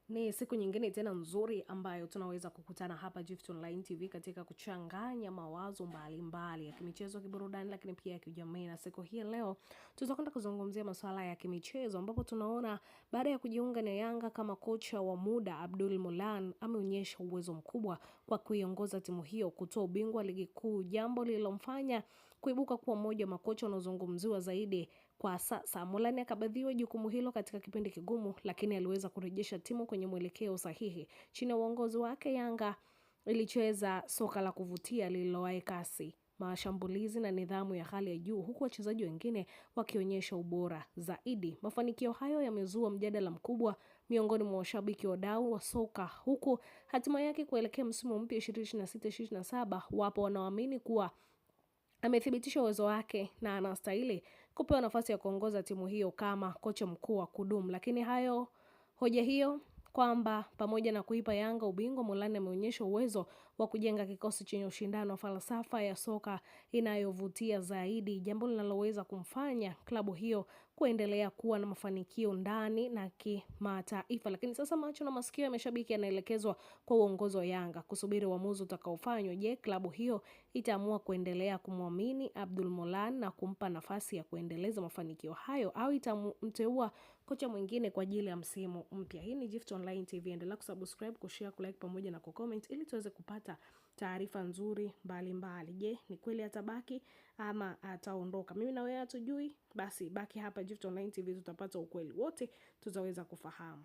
Ni siku nyingine tena nzuri ambayo tunaweza kukutana hapa Gift Online TV katika kuchanganya mawazo mbalimbali ya kimichezo, kiburudani, lakini pia ya kijamii. Na siku hii leo tutakwenda kuzungumzia masuala ya kimichezo, ambapo tunaona baada ya kujiunga na Yanga kama kocha wa muda, Abdul Molan ameonyesha uwezo mkubwa kwa kuiongoza timu hiyo kutoa ubingwa ligi kuu, jambo lililomfanya kuibuka kuwa mmoja wa makocha wanaozungumziwa zaidi kwa sasa. Molan akabidhiwa jukumu hilo katika kipindi kigumu, lakini aliweza kurejesha timu kwenye mwelekeo sahihi. Chini ya uongozi wake, Yanga ilicheza soka la kuvutia lililowahi kasi, mashambulizi na nidhamu ya hali ya juu, huku wachezaji wengine wakionyesha ubora zaidi. Mafanikio hayo yamezua mjadala mkubwa miongoni mwa washabiki wadau wa soka, huku hatima yake kuelekea msimu mpya 2026-2027 wapo wanaoamini kuwa amethibitisha uwezo wake na anastahili kupewa nafasi ya kuongoza timu hiyo kama kocha mkuu wa kudumu. Lakini hoja hiyo kwamba pamoja na kuipa Yanga ubingwa, Molan ameonyesha uwezo wa kujenga kikosi chenye ushindano, falsafa ya soka inayovutia zaidi, jambo linaloweza kumfanya klabu hiyo kuendelea kuwa na mafanikio ndani na kimataifa. Lakini sasa macho na masikio ya mashabiki yanaelekezwa kwa uongozi wa Yanga kusubiri uamuzi utakaofanywa. Je, klabu hiyo itaamua kuendelea kumwamini Abdul Molan na kumpa nafasi ya kuendeleza mafanikio hayo, au itamteua kocha mwingine kwa ajili ya msimu mpya? Hii ni Gift Online TV. Endelea kusubscribe, kushare, kulike pamoja na kucomment ili tuweze kupata taarifa nzuri mbalimbali. Je, ni kweli atabaki ama ataondoka? Mimi na wewe hatujui. Basi baki hapa Gift Online TV, tutapata ukweli wote, tutaweza kufahamu.